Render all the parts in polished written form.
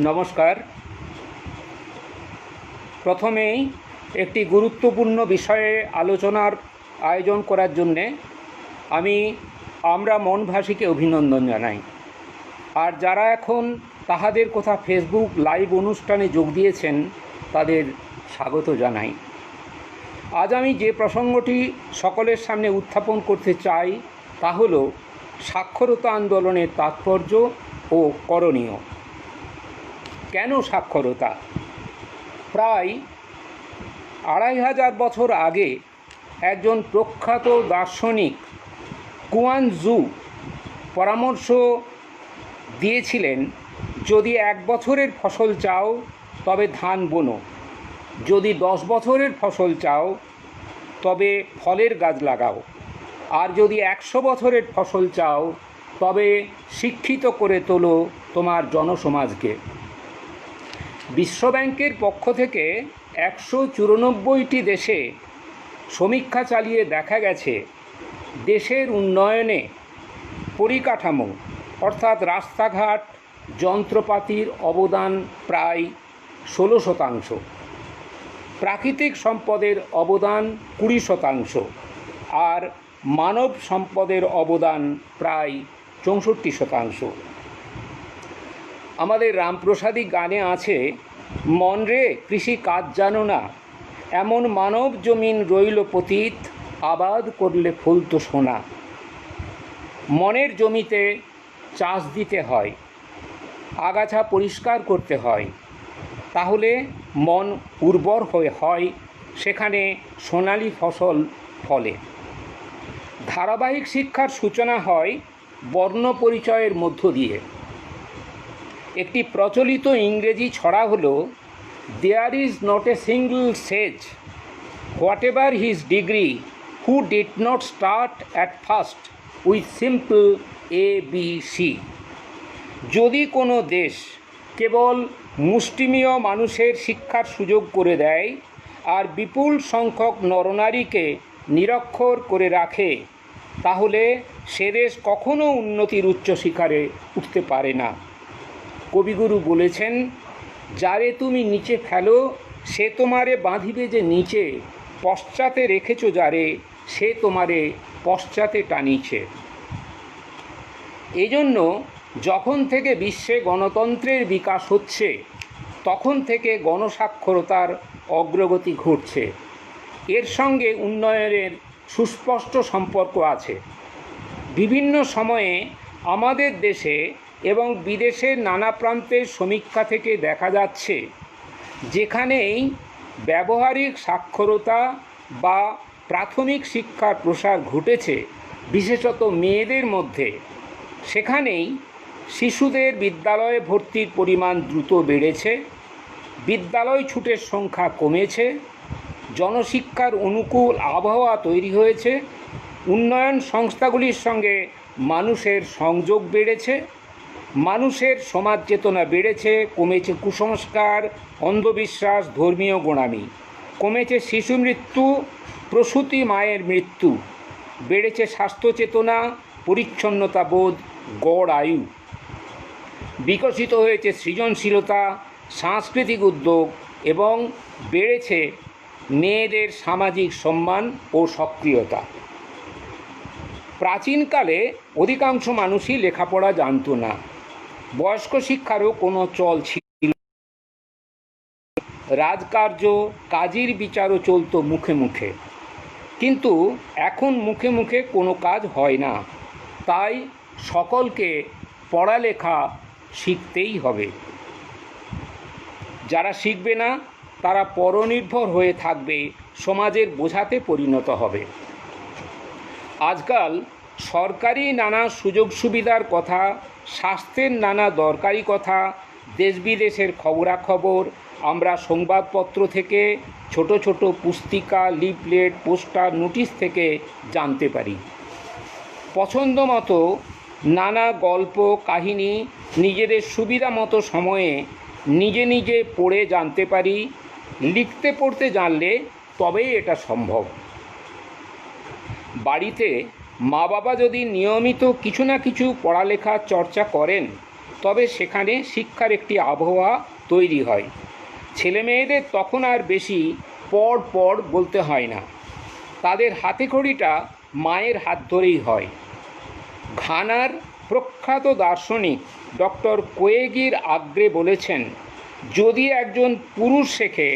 নমস্কার। প্রথমেই একটি গুরুত্বপূর্ণ বিষয়ে আলোচনার আয়োজন করার জন্যে আমরা মনভাসীকে অভিনন্দন জানাই। আর যারা এখন তাহাদের কথা ফেসবুক লাইভ অনুষ্ঠানে যোগ দিয়েছেন তাদের স্বাগত জানাই। আজ আমি যে প্রসঙ্গটি সকলের সামনে উত্থাপন করতে চাই তা হল সাক্ষরতা আন্দোলনের তাৎপর্য ও করণীয়। কেন সাক্ষরতা? প্রায় ২৫০০ বছর আগে একজন প্রখ্যাত দার্শনিক কুয়ানজু পরামর্শ দিয়েছিলেন, যদি ১ বছরের ফসল চাও তবে ধান বোনো, যদি ১০ বছরের ফসল চাও তবে ফলের গাছ লাগাও, আর যদি ১০০ বছরের ফসল চাও তবে শিক্ষিত করে তোলো তোমার জনসমাজকে। বিশ্বব্যাংকের পক্ষ থেকে ১৯৪টি দেশে সমীক্ষা চালিয়ে দেখা গেছে, দেশের উন্নয়নে পরিকাঠামো অর্থাৎ রাস্তাঘাট যন্ত্রপাতির অবদান প্রায় ১৬%, প্রাকৃতিক সম্পদের অবদান ২০%, আর মানব সম্পদের অবদান প্রায় ৬৪%। আমাদের রামপ্রসাদী গানে আছে, মন রে কৃষি কাজ জানো না, এমন মানব জমিন রইল পতিত, আবাদ করলে ফলতো সোনা। মনের জমিতে চাষ দিতে হয়, আগাছা পরিষ্কার করতে হয়, তাহলে মন উর্বর হয়, সেখানে সোনালি ফসল ফলে। ধারাবাহিক শিক্ষার সূচনা হয় বর্ণ পরিচয়ের মধ্য দিয়ে। একটি প্রচলিত ইংরেজি ছড়া হলো, there is not a single sage whatever his degree who did not start at first with simple ABC। যদি কোনো দেশ কেবল মুষ্টিমেয় মানুষের শিক্ষার সুযোগ করে দেয় আর বিপুল সংখ্যক নরনারীকে নিরক্ষর করে রাখে, তাহলে সে দেশ কখনো উন্নতির উচ্চ শিখরে উঠতে পারে না। কবিগুরু বলেছেন, যারে তুমি নিচে ফেলো সে তোমারে বাঁধিবে যে নিচে, পশ্চাতে রেখেছ যারে সে তোমারে পশ্চাতে টানিছে। এজন্য যখন থেকে বিশ্বে গণতন্ত্রের বিকাশ হচ্ছে, তখন থেকে গণসাক্ষরতার অগ্রগতি ঘটছে। এর সঙ্গে উন্নয়নের সুস্পষ্ট সম্পর্ক আছে। বিভিন্ন সময়ে আমাদের দেশে এবং বিদেশের নানা প্রান্তের সমীক্ষা থেকে দেখা যাচ্ছে, যেখানেই ব্যবহারিক সাক্ষরতা বা প্রাথমিক শিক্ষার প্রসার ঘটেছে, বিশেষত মেয়েদের মধ্যে, সেখানেই শিশুদের বিদ্যালয়ে ভর্তির পরিমাণ দ্রুত বেড়েছে, বিদ্যালয় ছুটের সংখ্যা কমেছে, জনশিক্ষার অনুকূল আবহাওয়া তৈরি হয়েছে, উন্নয়ন সংস্থাগুলির সঙ্গে মানুষের সংযোগ বেড়েছে, মানুষের সমাজ চেতনা বেড়েছে, কমেছে কুসংস্কার, অন্ধবিশ্বাস, ধর্মীয় গোঁড়ামি, কমেছে শিশু মৃত্যু, প্রসূতি মায়ের মৃত্যু, বেড়েছে স্বাস্থ্য চেতনা, পরিচ্ছন্নতা বোধ, গড় আয়ু, বিকশিত হয়েছে সৃজনশীলতা, সাংস্কৃতিক উদ্যোগ এবং বেড়েছে মেয়েদের সামাজিক সম্মান ও সক্রিয়তা। প্রাচীনকালে অধিকাংশ মানুষই লেখাপড়া জানত না, বয়স্ক শিক্ষারও কোনো চল ছিল। রাজকার্য, কাজের বিচারও চলত মুখে মুখে, কিন্তু এখন মুখে মুখে কোনো কাজ হয় না। তাই সকলকে পড়ালেখা শিখতেই হবে। যারা শিখবে না তারা পরনির্ভর হয়ে থাকবে, সমাজের বোঝাতে পরিণত হবে। আজকাল সরকারি নানা সুযোগ সুবিধার কথা, স্বাস্থ্যের নানা দরকারি কথা, দেশ বিদেশের খবরাখবর আমরা সংবাদপত্র থেকে, ছোট ছোট পুস্তিকা, লিফলেট, পোস্টার, নোটিশ থেকে জানতে পারি। পছন্দ মতো নানা গল্প কাহিনী নিজেদের সুবিধা মতো সময়ে নিজে নিজে পড়ে জানতে পারি। লিখতে পড়তে জানলে তবেই এটা সম্ভব। বাড়িতে মা বাবা যদি নিয়মিত কিছু না কিছু পড়ালেখার চর্চা করেন, তবে সেখানে শিক্ষার একটি আবহাওয়া তৈরি হয়। ছেলেমেয়েদের তখন আর বেশি পড় পড় বলতে হয় না, তাদের হাতেখড়িটা মায়ের হাত ধরেই হয়। ঘানার প্রখ্যাত দার্শনিক ডক্টর কোয়েগির আগ্রে বলেছেন, যদি একজন পুরুষ শেখে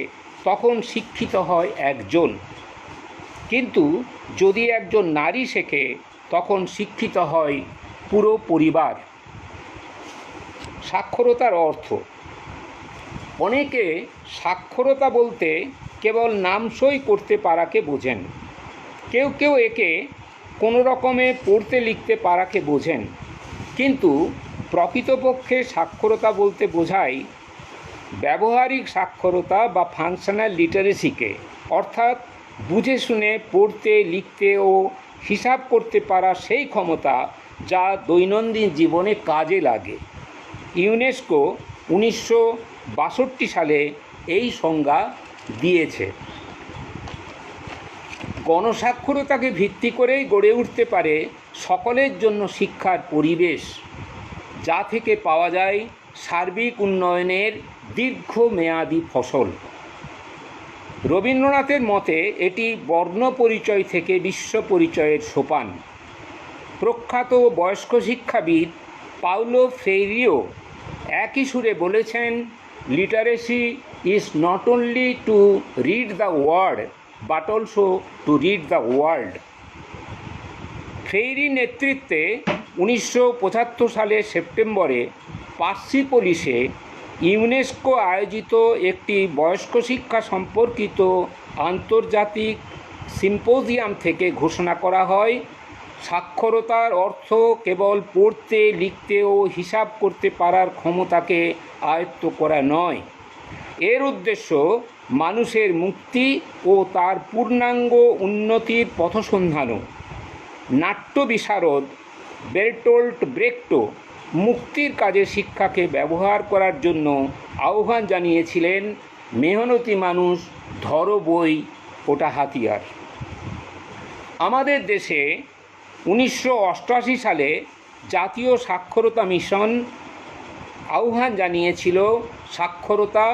তখন শিক্ষিত হয় একজন, কিন্তু যদি একজন নারী শেখে তখন শিক্ষিত হয় পুরো পরিবার। সাক্ষরতার অর্থ। অনেকে সাক্ষরতা বলতে কেবল নামসই করতে পারাকে বোঝেন, কেউ কেউ একে কোনো রকমে পড়তে লিখতে পারাকে বোঝেন, কিন্তু প্রকৃতপক্ষে সাক্ষরতা বলতে বোঝায় ব্যবহারিক সাক্ষরতা বা ফাংশনাল লিটারেসিকে, অর্থাৎ বুঝে শুনে পড়তে লিখতে ও হিসাব করতে পারা সেই ক্ষমতা যা দৈনন্দিন জীবনে কাজে লাগে। ইউনেস্কো 1962 সালে এই সংজ্ঞা দিয়েছে। গণসাক্ষরতাকে ভিত্তি করেই গড়ে উঠতে পারে সকলের জন্য শিক্ষার পরিবেশ, যা থেকে পাওয়া যায় সার্বিক উন্নয়নের দীর্ঘমেয়াদী ফসল। রবীন্দ্রনাথের মতে এটি বর্ণ পরিচয় থেকে বিশ্ব পরিচয়ের সোপান। প্রখ্যাত বয়স্ক শিক্ষাবিদ পাউলো ফ্রেইরিও একই সুরে বলেছেন, literacy is not only to read the word but also to read the world. ফ্রেইরির নেতৃত্বে 1975 সালের সেপ্টেম্বরে পার্সিপোলিসে ইউনেস্কো আয়োজিত একটি বয়স্ক শিক্ষা সম্পর্কিত আন্তর্জাতিক সিম্পোজিয়াম থেকে ঘোষণা করা হয়, সাক্ষরতার অর্থ কেবল পড়তে লিখতে ও হিসাব করতে পারার ক্ষমতাকে আয়ত্ত করা নয়, এর উদ্দেশ্য মানুষের মুক্তি ও তার পূর্ণাঙ্গ উন্নতির পথসন্ধানও। নাট্য বিশারদ বেরটোল্ট ব্রেখটও মুক্তির কাজে শিক্ষাকে ব্যবহার করার জন্য আহ্বান জানিয়েছিলেন, মেহনতি মানুষ ধরো বই, ওটা হাতিয়ার। আমাদের দেশে 1988 সালে জাতীয় সাক্ষরতা মিশন আহ্বান জানিয়েছিল সাক্ষরতা,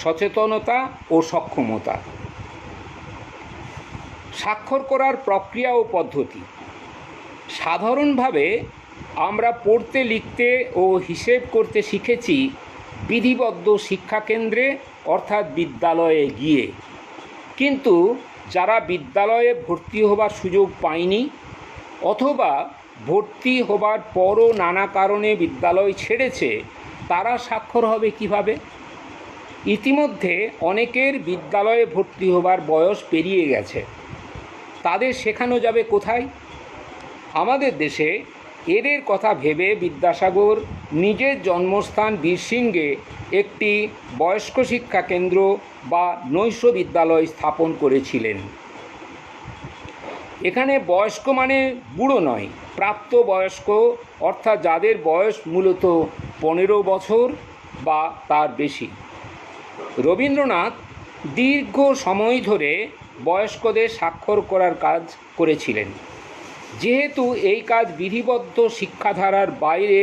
সচেতনতা ও সক্ষমতা। স্বাক্ষর করার প্রক্রিয়া ও পদ্ধতি। সাধারণভাবে আমরা পড়তে লিখতে ও হিসেব করতে শিখেছি বিধিবদ্ধ শিক্ষাকেন্দ্রে অর্থাৎ বিদ্যালয়ে গিয়ে, কিন্তু যারা বিদ্যালয়ে ভর্তি হবার সুযোগ পায়নি অথবা ভর্তি হবার পরও নানা কারণে বিদ্যালয় ছেড়েছে, তারা স্বাক্ষর হবে কিভাবে? ইতিমধ্যে অনেকের বিদ্যালয়ে ভর্তি হবার বয়স পেরিয়ে গেছে, তাদের শেখানো যাবে কোথায়? আমাদের দেশে এদের কথা ভেবে বিদ্যাসাগর নিজের জন্মস্থান বীরসিংহে একটি বয়স্ক শিক্ষা কেন্দ্র বা নৈশ বিদ্যালয় স্থাপন করেছিলেন। এখানে বয়স্ক মানে বুড়ো নয়, প্রাপ্তবয়স্ক, অর্থাৎ যাদের বয়স মূলত 15 বছর বা তার বেশি। রবীন্দ্রনাথ দীর্ঘ সময় ধরে বয়স্কদের স্বাক্ষর করার কাজ করেছিলেন। যেহেতু এই কাজ বিধিবদ্ধ শিক্ষাধারার বাইরে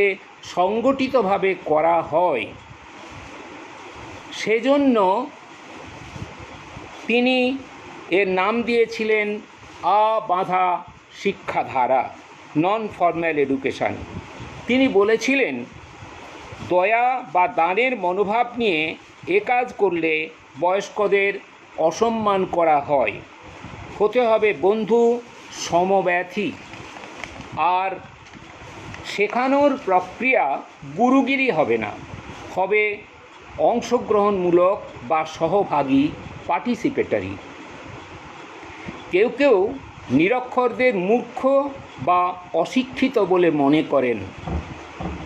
সংগঠিতভাবে করা হয়, সেজন্য তিনি এর নাম দিয়েছিলেন আবাঁধা শিক্ষাধারা, নন ফর্ম্যাল এডুকেশন। তিনি বলেছিলেন, দয়া বা দানের মনোভাব নিয়ে এ কাজ করলে বয়স্কদের অসম্মান করা হয়। হতে হবে বন্ধু সমব্যথী, আর শেখানোর প্রক্রিয়া গুরুগিরি হবে না, হবে অংশগ্রহণমূলক বা সহভাগী, পার্টিসিপেটারি। কেউ কেউ নিরক্ষরদের মূর্খ বা অশিক্ষিত বলে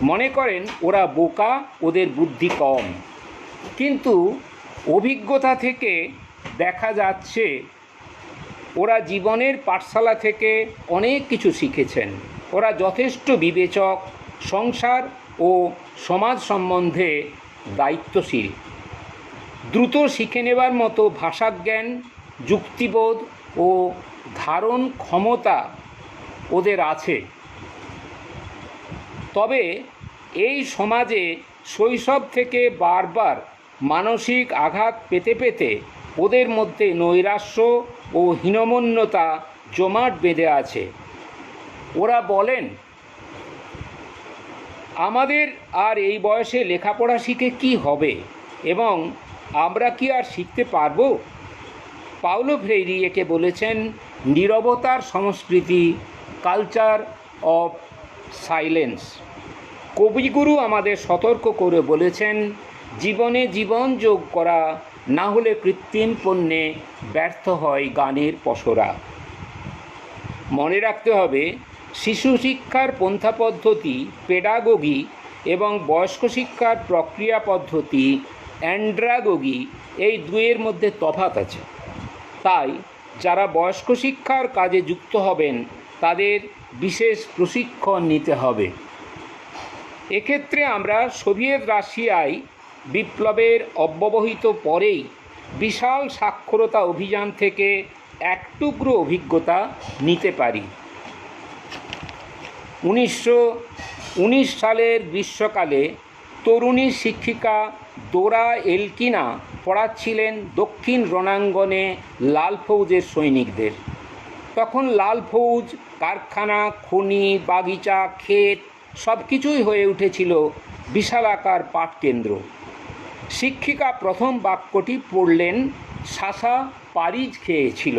মনে করেন ওরা বোকা, ওদের বুদ্ধি কম, কিন্তু অভিজ্ঞতা থেকে দেখা যাচ্ছে ওরা জীবনের পাঠশালা থেকে অনেক কিছু শিখেছেন। ওরা যথেষ্ট বিবেচক, সংসার ও সমাজ সম্বন্ধে দায়িত্বশীল, দ্রুত শিখে নেবার মতো ভাষাজ্ঞান, যুক্তিবোধ ও ধারণ ক্ষমতা ওদের আছে। তবে এই সমাজে শৈশব থেকে বারবার মানসিক আঘাত পেতে পেতে ওদের মধ্যে নৈরাশ্য ও হীনমন্যতা জমাট বেঁধে আছে। ওরা বলেন, আমাদের আর এই বয়সে লেখাপড়া শিখে কি হবে এবং আমরা কি আর শিখতে পারবো? পাউলো ফ্রেইরি একে বলেছেন নীরবতার সংস্কৃতি, কালচার অফ সাইলেন্স। কবিগুরু আমাদের সতর্ক করে বলেছেন, জীবনে জীবন যোগ করা, না হলে কৃত্রিম পণ্যে ব্যর্থ হয় গানের পসরা। মনে রাখতে হবে, শিশু শিক্ষার পন্থা পদ্ধতি পেডাগোগি এবং বয়স্ক শিক্ষার প্রক্রিয়া পদ্ধতি অ্যান্ড্রাগোগি, এই দুয়ের মধ্যে তফাৎ আছে। তাই যারা বয়স্ক শিক্ষার কাজে যুক্ত হবেন তাদের বিশেষ প্রশিক্ষণ নিতে হবে। এক্ষেত্রে আমরা সোভিয়েত রাশিয়ায় বিপ্লবের অব্যবহিত পরেই বিশাল সাক্ষরতা অভিযান থেকে এক টুকরো অভিজ্ঞতা নিতে পারি। 1919 সালের গ্রীষ্মকালে তরুণী শিক্ষিকা দোরা এলকিনা পড়াচ্ছিলেন দক্ষিণ রণাঙ্গনে লাল ফৌজের সৈনিকদের। তখন লাল ফৌজ কারখানা, খনি, বাগিচা, ক্ষেত সব কিছুই হয়ে উঠেছিল বিশালাকার পাটকেন্দ্র। শিক্ষিকা প্রথম বাক্যটি পড়লেন, শাসা পারিজ খেয়েছিল,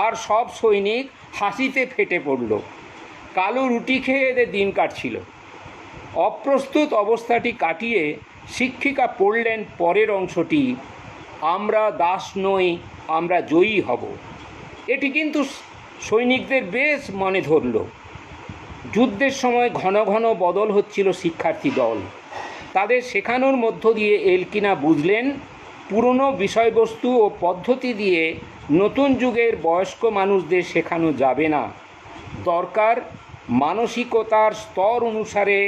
আর সব সৈনিক হাসিতে ফেটে পড়ল। কালো রুটি খেয়ে এদের দিন কাটছিল। অপ্রস্তুত অবস্থাটি কাটিয়ে শিক্ষিকা পড়লেন পরের অংশটি, আমরা দাস নই, আমরা জয়ী হব। এটি কিন্তু সৈনিকদের বেশ মনে ধরল। যুদ্ধের সময় ঘন ঘন বদল হচ্ছিল শিক্ষার্থী দল। তাদের শেখানোর মধ্য দিয়ে এলকিনা বুঝলেন, পুরনো বিষয়বস্তু ও পদ্ধতি দিয়ে নতুন যুগের বয়স্ক মানুষদের শেখানো যাবে না। দরকার মানসিকতার স্তর অনুসারে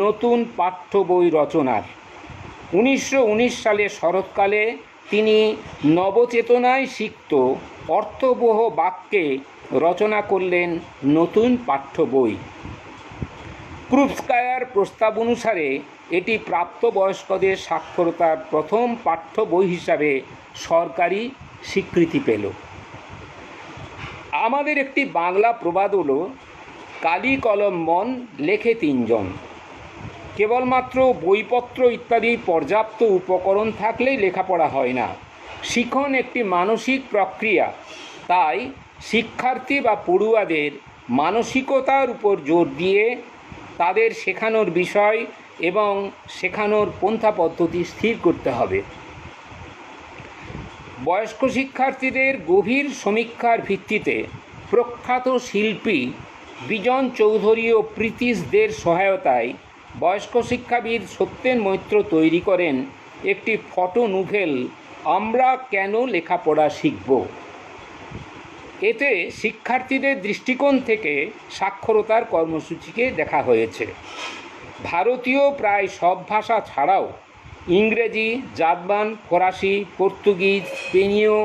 নতুন পাঠ্য বই রচনার। 1919 সালে শরৎকালে তিনি নবচেতনায় সিক্ত অর্থবহ বাক্যে রচনা করলেন নতুন পাঠ্য বই। ক্রুপস্কায়ার প্রস্তাব অনুসারে এটি প্রাপ্তবয়স্কদের সাক্ষরতার প্রথম পাঠ্য বই হিসাবে সরকারি স্বীকৃতি পেল। আমাদের একটি বাংলা প্রবাদ হলো, কালি কলম মন লেখে তিনজন। কেবলমাত্র বইপত্র ইত্যাদি পর্যাপ্ত উপকরণ থাকলেই লেখাপড়া হয় না। শিখন একটি মানসিক প্রক্রিয়া। তাই শিক্ষার্থী বা পড়ুয়াদের মানসিকতার উপর জোর দিয়ে তাদের শেখানোর বিষয় এবং শেখানোর পন্থা পদ্ধতি স্থির করতে হবে। বয়স্ক শিক্ষার্থীদের গভীর সমীক্ষার ভিত্তিতে প্রখ্যাত শিল্পী বিজন চৌধুরী ও প্রীতিশদের সহায়তায় বয়স্ক শিক্ষাবিদ সত্যেন মৈত্র তৈরি করেন একটি ফটো নুভেল, আমরা কেন লেখাপড়া শিখব। এতে শিক্ষার্থীদের দৃষ্টিকোণ থেকে সাক্ষরতার কর্মসূচিকে দেখা হয়েছে। ভারতীয় প্রায় সব ভাষা ছাড়াও ইংরেজি, জার্মান, ফরাসি, পর্তুগিজ, স্পেনীয়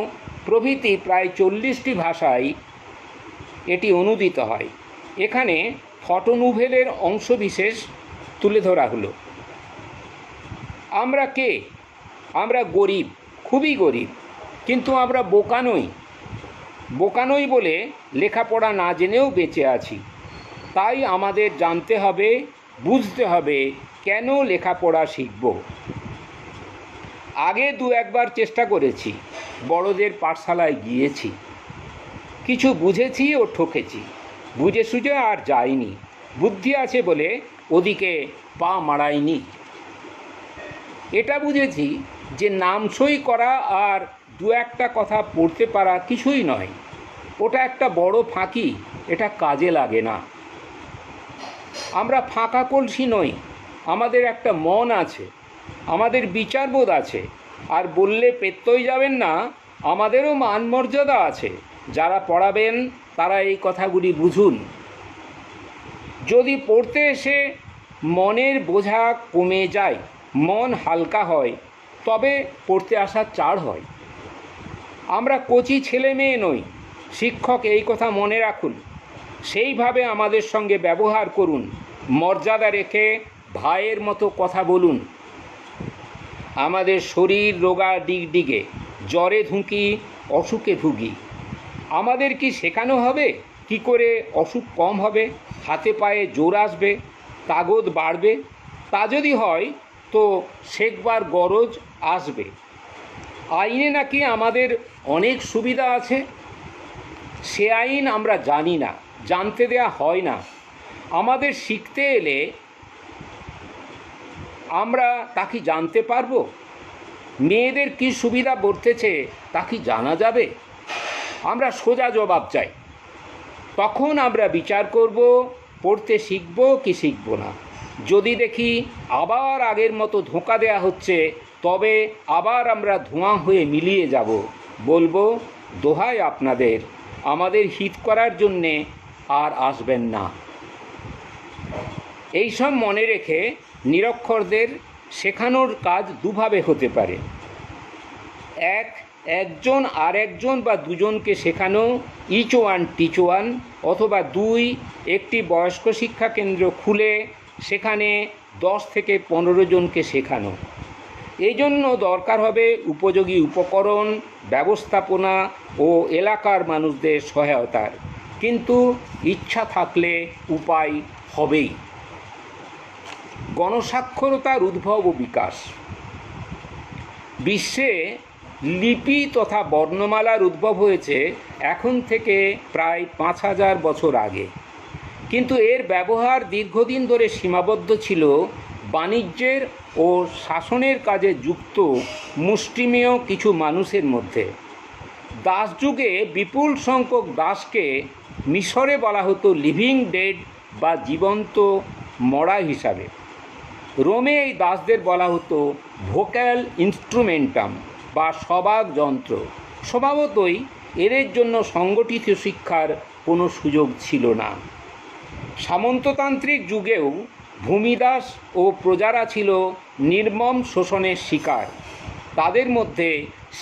প্রভৃতি প্রায় 40টি ভাষায় এটি অনুদিত হয়। এখানে ফটো নুভেলের অংশবিশেষ তুলে ধরা হলো। আমরা কে? আমরা গরিব, খুবই গরিব, কিন্তু আমরা বোকা নই। বোকা নই বলে লেখাপড়া না জেনেও বেঁচে আছি। তাই আমাদের জানতে হবে, বুঝতে হবে কেন লেখাপড়া শিখব। আগে দু একবার চেষ্টা করেছি, বড়দের পাঠশালায় গিয়েছি, কিছু বুঝেছি ও ঠকেছি, বুঝে সুঝে আর যাইনি। বুদ্ধি আছে বলে ওদিকে পা মারাইনি। এটা বুঝেছি যে নামসই করা আর দু একটা কথা পড়তে পারা কিছুই নয়, ওটা একটা বড় ফাঁকি, এটা কাজে লাগে না। আমরা ফাঁকা কলসি নই, আমাদের একটা মন আছে, আমাদের বিচারবোধ আছে, আর বললে পেত্তই যাবেন না, আমাদেরও মান মর্যাদা আছে। যারা পড়াবেন তারা এই কথাগুলি বুঝুন। যদি পড়তে এসে মনের বোঝা কমে যায়, মন হালকা হয়, তবে পড়তে আসার চাড় হয়। আমরা কচি ছেলে মেয়ে নই। শিক্ষক এই কথা মনে রাখুন। সেইভাবে আমাদের সঙ্গে ব্যবহার করুন, মর্যাদা রেখে ভাইয়ের মতো কথা বলুন। আমাদের শরীর রোগা ডিগডিগে, জ্বরে ধুঁকি, অসুখে ভুগি। আমাদের কি শেখানো হবে কি করে অসুখ কম হবে, হাতে পায়ে জোর আসবে, তাগদ বাড়বে? তা যদি হয় তো শেখবার গরজ আসবে। আইনে নাকি আমাদের অনেক সুবিধা আছে, সে আইন আমরা জানি না, জানতে দেয়া হয় না। আমাদের শিখতে এলে আমরা তা কি জানতে পারবো? মেয়েদের কি সুবিধা বর্তেছে তা কি জানা যাবে? আমরা সোজা জবাব চাই। তখন আমরা বিচার করব পড়তে শিখব কি শিখব না। যদি দেখি আবার আগের মতো ধোঁকা দেয়া হচ্ছে, তবে আবার আমরা ধোঁয়া হয়ে মিলিয়ে যাব। বলবো, দোহাই আপনাদের, আমাদের হিত করার জন্যে আর আসবেন না। এইসব মনে রেখে নিরক্ষরদের শেখানোর কাজ দুভাবে হতে পারে। একজন আর একজন বা দুজনকে শেখানো, ইচ ওয়ান টিচ ওয়ান, অথবা দুই, একটি বয়স্ক শিক্ষা কেন্দ্র খুলে সেখানে 10 থেকে 15 জনকে শেখানো। এই জন্য দরকার হবে উপযোগী উপকরণ, ব্যবস্থাপনা ও এলাকার মানুষদের সহায়তার। কিন্তু ইচ্ছা থাকলে উপায় হবেই। গণসাক্ষরতার উদ্ভব ও বিকাশ। বিশ্বে লিপি তথা বর্ণমালার উদ্ভব হয়েছে এখন থেকে প্রায় 5000 বছর আগে, কিন্তু এর ব্যবহার দীর্ঘদিন ধরে সীমাবদ্ধ ছিল বাণিজ্যের ও শাসনের কাজে যুক্ত মুষ্টিমেয় কিছু মানুষের মধ্যে। দাসযুগে বিপুল সংখ্যক দাসকে মিশরে বলা হতো লিভিং ডেড বা জীবন্ত মরা হিসাবে। রোমে এই দাসদের বলা হতো ভোক্যাল ইনস্ট্রুমেন্টাম বা সবাক যন্ত্র। স্বভাবতই এদের জন্য সংগঠিত শিক্ষার কোনো সুযোগ ছিল না। সামন্ততান্ত্রিক যুগেও ভূমিদাস ও প্রজারা ছিল নির্মম শোষণের শিকার। তাদের মধ্যে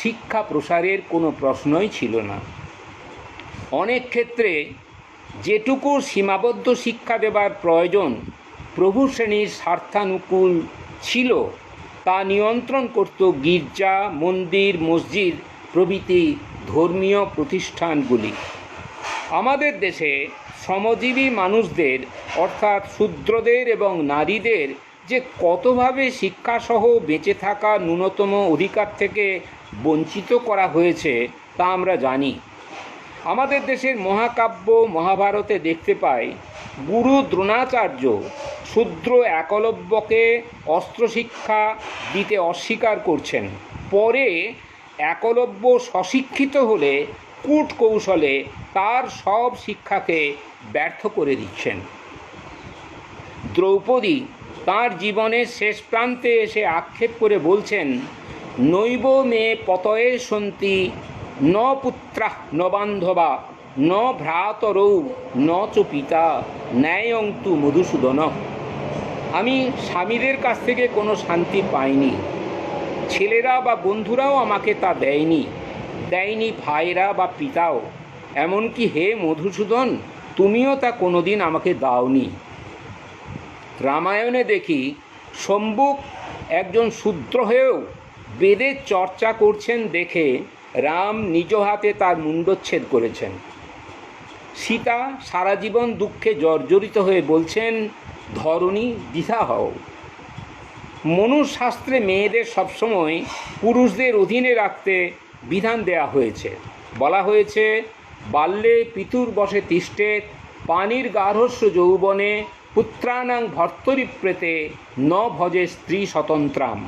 শিক্ষা প্রসারের কোনো প্রশ্নই ছিল না। অনেক ক্ষেত্রে যেটুকু সীমাবদ্ধ শিক্ষা দেবার প্রয়োজন প্রভু শ্রেণীর স্বার্থানুকূল ছিল, তা নিয়ন্ত্রণ করত গির্জা, মন্দির, মসজিদ প্রভৃতি ধর্মীয় প্রতিষ্ঠানগুলি। আমাদের দেশে শ্রমজীবী মানুষদের অর্থাৎ শূদ্রদের এবং নারীদের যে কতভাবে শিক্ষাসহ বেঁচে থাকা ন্যূনতম অধিকার থেকে বঞ্চিত করা হয়েছে তা আমরা জানি। আমাদের দেশের মহাকাব্য মহাভারতে দেখতে পাই গুরু দ্রোণাচার্য শূদ্র একলব্যকে অস্ত্রশিক্ষা দিতে অস্বীকার করছেন। পরে একলব্য স্বশিক্ষিত হলে কূটকৌশলে তার সব শিক্ষাকে ব্যর্থ করে দিচ্ছেন। দ্রৌপদী তাঁর জীবনের শেষ প্রান্তে এসে আক্ষেপ করে বলছেন, নৈব মে পতয়ে সন্তি ন পুত্রা ন বান্ধবা ন ভ্রাতরৌ ন চ পিতা ন্যায়ং তু মধুসূদন। আমি স্বামীদের কাছ থেকে কোনো শান্তি পাইনি, ছেলেরা বা বন্ধুরাও আমাকে তা দেয়নি ভাইরা বা পিতাও। এমনকি হে মধুসূদন, তুমিও তা কোনোদিন আমাকে দাওনি। রামায়ণে দেখি শম্ভুক একজন শূদ্র হয়েও বেদের চর্চা করছেন দেখে রাম নিজ হাতে তার মুণ্ডচ্ছেদ করেছেন। সীতা সারা জীবন দুঃখে জর্জরিত হয়ে বলছেন, ধরণী দ্বিধা হও। মনুশাস্ত্রে মেয়েদের সবসময় পুরুষদের অধীনে রাখতে বিধান দেয়া হয়েছে। বলা হয়েছে, বাল্যে পিতুর বশে তিষ্ঠেৎ পানির গার্হস্য যৌবনে পুত্রানাং ভর্তরিপ্রেতে ন ভজে স্ত্রী স্বতন্ত্রাম।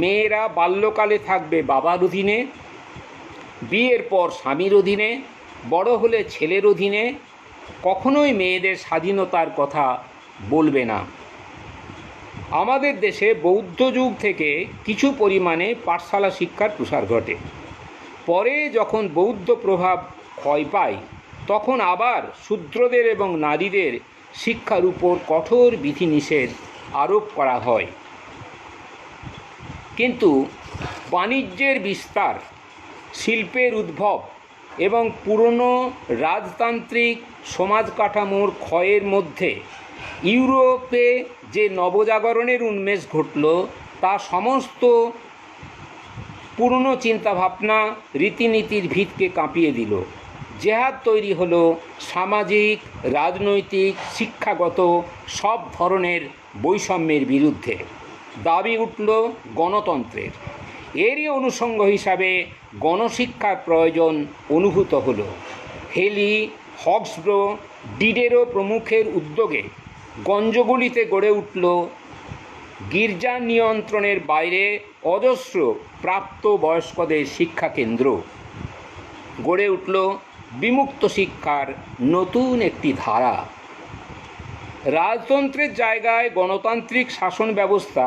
মেয়েরা বাল্যকালে থাকবে বাবার অধীনে, বিয়ের পর স্বামীর অধীনে, বড় হলে ছেলের অধীনে। কখনোই মেয়েদের স্বাধীনতার কথা বলবে না। আমাদের দেশে বৌদ্ধ যুগ থেকে কিছু পরিমাণে পাঠশালা শিক্ষার প্রসার ঘটে। পরে যখন বৌদ্ধ প্রভাব ক্ষয় পায়, তখন আবার শূদ্রদের এবং নারীদের শিক্ষার উপর কঠোর বিধিনিষেধ আরোপ করা হয়। কিন্তু বাণিজ্যের বিস্তার, শিল্পের উদ্ভব এবং পুরনো রাজতান্ত্রিক সমাজ কাঠামোর ক্ষয়ের মধ্যে ইউরোপে যে নবজাগরণের উন্মেষ ঘটল তা সমস্ত পুরনো চিন্তাভাবনা রীতিনীতির ভিতকে কাঁপিয়ে দিল। জেহাদ তৈরি হলো সামাজিক, রাজনৈতিক, শিক্ষাগত সব ধরনের বৈষম্যের বিরুদ্ধে। দাবি উঠল গণতন্ত্রের। এরই অনুষঙ্গ হিসাবে গণশিক্ষার প্রয়োজন অনুভূত হলো। হেলি, হক্সব্রো, ডিডেরো প্রমুখের উদ্যোগে গঞ্জগুলিতে গড়ে উঠল গির্জা নিয়ন্ত্রণের বাইরে অজস্র প্রাপ্তবয়স্কদের শিক্ষাকেন্দ্র। গড়ে উঠল বিমুক্ত শিক্ষার নতুন একটি ধারা। রাজতন্ত্রের জায়গায় গণতান্ত্রিক শাসন ব্যবস্থা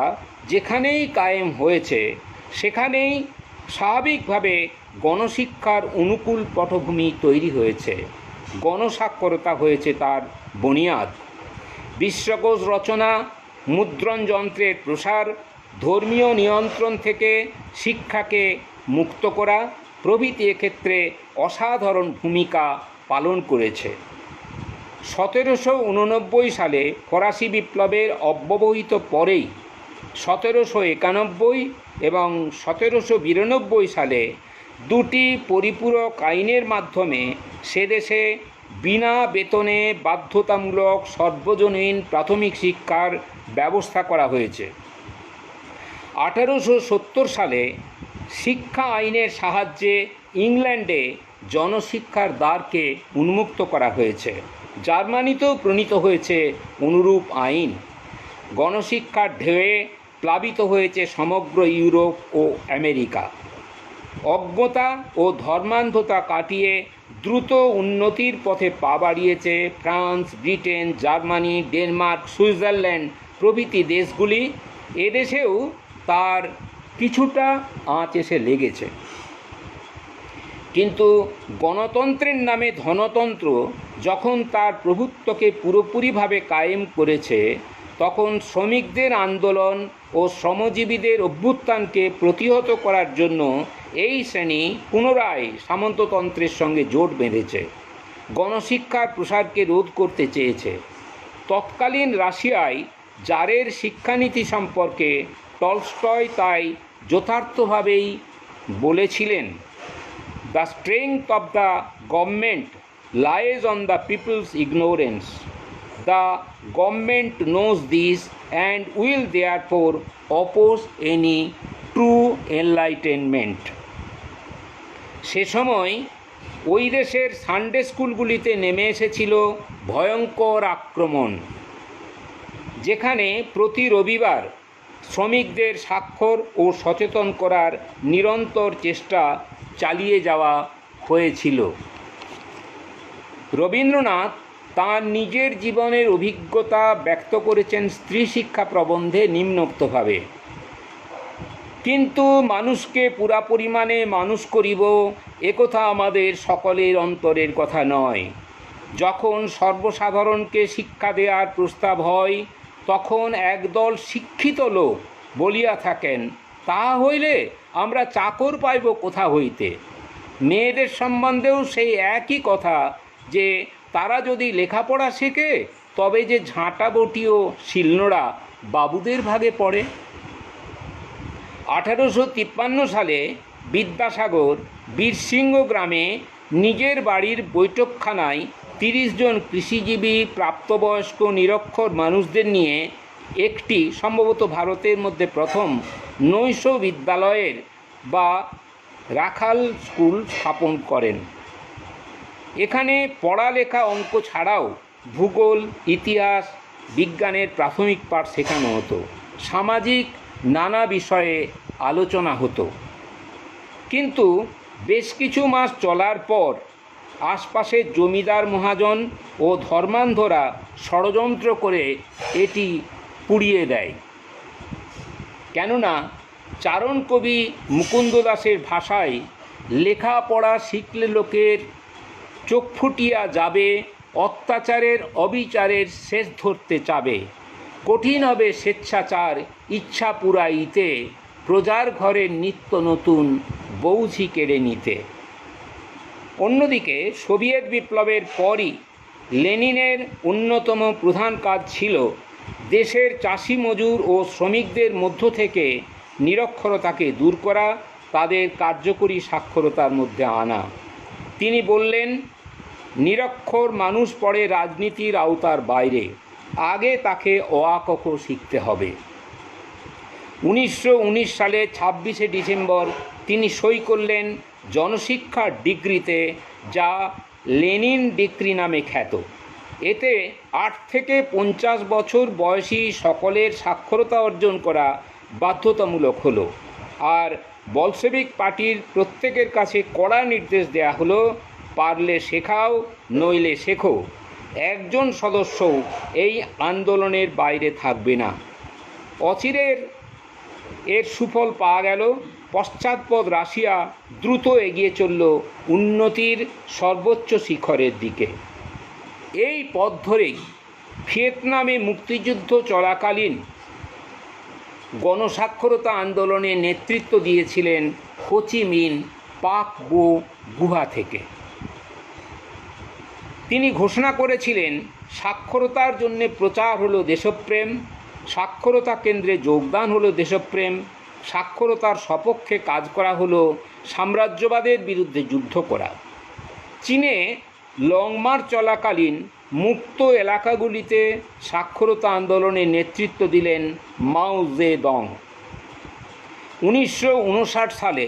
যেখানেই কায়েম হয়েছে সেখানেই স্বাভাবিকভাবে গণশিক্ষার অনুকূল পটভূমি তৈরি হয়েছে। গণসাক্ষরতা হয়েছে তার বুনিয়াদ। বিশ্বকোষ রচনা, মুদ্রণ যন্ত্রের প্রসার, ধর্মীয় নিয়ন্ত্রণ থেকে শিক্ষাকে মুক্ত করা প্রভৃতি এক্ষেত্রে অসাধারণ ভূমিকা পালন করেছে। 1789 সালে ফরাসি বিপ্লবের অব্যবহিত পরেই 1791 এবং 1792 সালে দুটি পরিপূরক আইনের মাধ্যমে সেদেশে বিনা বেতনে বাধ্যতামূলক সর্বজনীন প্রাথমিক শিক্ষার ব্যবস্থা করা হয়েছে। 1870 সালে শিক্ষা আইনের সাহায্যে ইংল্যান্ডে জনশিক্ষার দ্বারকে উন্মুক্ত করা হয়েছে। জার্মানিতেও প্রণীত হয়েছে অনুরূপ আইন। গণশিক্ষার ঢেউয়ে প্লাবিত হয়েছে সমগ্র ইউরোপ ও আমেরিকা। অজ্ঞতা ও ধর্মান্ধতা কাটিয়ে দ্রুত উন্নতির পথে পা বাড়িয়েছে France, Britain, Germany, Denmark, Switzerland প্রভৃতি দেশগুলি। এদেশেও তার কিছুটা আঁচ এসে লেগেছে। কিন্তু গণতন্ত্রের নামে ধনতন্ত্র যখন তার প্রভুত্বকে পুরোপুরিভাবে কায়েম করেছে, তখন শ্রমিকদের আন্দোলন ও শ্রমজীবীদের অভ্যুত্থানকে প্রতিহত করার জন্য এই শ্রেণী পুনরায় সামন্ততন্ত্রের সঙ্গে জোট বেঁধেছে, গণশিক্ষার প্রসারকে রোধ করতে চেয়েছে। তৎকালীন রাশিয়ায় জারের শিক্ষানীতি সম্পর্কে টলস্টয় তাই যথার্থভাবেই বলেছিলেন, the strength of the government lies on the people's ignorance. The government knows this and will therefore oppose any true enlightenment. সে সময় ওই দেশের সানডে স্কুলগুলিতে নেমে এসেছিল ভয়ঙ্কর আক্রমণ, যেখানে প্রতি রবিবার শ্রমিকদের স্বাক্ষর ও সচেতন করার নিরন্তর চেষ্টা চালিয়ে যাওয়া হয়েছিল। রবীন্দ্রনাথ তাঁর নিজের জীবনের অভিজ্ঞতা ব্যক্ত করেছেন স্ত্রী শিক্ষা প্রবন্ধে নিম্নোক্তভাবে: কিন্তু মানুষকে পুরা পরিমাণে মানুষ করিব একথা আমাদের সকলের অন্তরের কথা নয়। যখন সর্বসাধারণকে শিক্ষা দেওয়ার প্রস্তাব হয়, তখন একদল শিক্ষিত লোক বলিয়া থাকেন, তাহা হইলে আমরা চাকর পাইব কোথা হইতে। মেয়েদের সম্বন্ধেও সেই একই কথা, যে তারা যদি লেখাপড়া শেখে তবে যে ঝাঁটা বটি ও শিলনোড়া বাবুদের ভাগে পড়ে। 1853 সালে বিদ্যাসাগর বীরসিংহ গ্রামে নিজের বাড়ির বৈঠকখানায় 30 জন কৃষিজীবী প্রাপ্তবয়স্ক নিরক্ষর মানুষদের নিয়ে একটি, সম্ভবত ভারতের মধ্যে প্রথম, নৈশ বিদ্যালয়ের বা রাখাল স্কুল স্থাপন করেন। এখানে পড়ালেখা, অঙ্ক ছাড়াও ভূগোল, ইতিহাস, বিজ্ঞানের প্রাথমিক পাঠ শেখানো হতো। সামাজিক নানা বিষয়ে আলোচনা হতো। কিন্তু বেশ কিছু মাস চলার পর আশপাশের জমিদার মহাজন ও ধর্মান্ধরা ষড়যন্ত্র করে এটি পুড়িয়ে দেয়। কেননা চারণ কবি মুকুন্দ দাসের ভাষায়, লেখাপড়া শিখলে লোকের চোখ ফুটিয়া যাবে, অত্যাচারের অবিচারের শেষ ধরতে চাবে, কঠিন হবে স্বেচ্ছাচার ইচ্ছা পুরাইতে, প্রজার ঘরের নিত্য নতুন বৌঝি কেড়ে নিতে। অন্যদিকে সোভিয়েত বিপ্লবের পরই লেনিনের অন্যতম প্রধান কাজ ছিল দেশের চাষি মজুর ও শ্রমিকদের মধ্য থেকে নিরক্ষরতাকে দূর করা, তাদের কার্যকরী সাক্ষরতার মধ্যে আনা। তিনি বললেন, নিরক্ষর মানুষ পড়ে রাজনীতির আওতার বাইরে, আগে তাকে অ আ ক খ শিখতে হবে। 1919 সালে 26শে ডিসেম্বর তিনি সই করলেন জনশিক্ষার ডিক্রিতে, যা লেনিন ডিক্রি নামে খ্যাত। এতে 8 থেকে 50 বছর বয়সী সকলের সাক্ষরতা অর্জন করা বাধ্যতামূলক হলো, আর বলশেভিক পার্টির প্রত্যেকের কাছে কড়া নির্দেশ দেয়া হলো, পারলে শেখাও, নইলে শেখো। একজন সদস্যও এই আন্দোলনের বাইরে থাকবে না। অচিরের এর সুফল পাওয়া গেল। পশ্চাৎপদ রাশিয়া দ্রুত এগিয়ে চলল উন্নতির সর্বোচ্চ শিখরের দিকে। এই পথ ধরেই ভিয়েতনামে মুক্তিযুদ্ধ চলাকালীন গণসাক্ষরতা আন্দোলনে নেতৃত্ব দিয়েছিলেন হো চি মিন পাক বো গুহা থেকে। তিনি ঘোষণা করেছিলেন, সাক্ষরতার জন্য প্রচার হলো দেশপ্রেম, সাক্ষরতা কেন্দ্রে যোগদান হলো দেশপ্রেম, সাক্ষরতার সপক্ষে কাজ করা হলো সাম্রাজ্যবাদের বিরুদ্ধে যুদ্ধ করা। চীনে লং মার্চ চলাকালীন মুক্ত এলাকাগুলিতে সাক্ষরতা আন্দোলনে নেতৃত্ব দিলেন মাও জেদং। 1959 সালে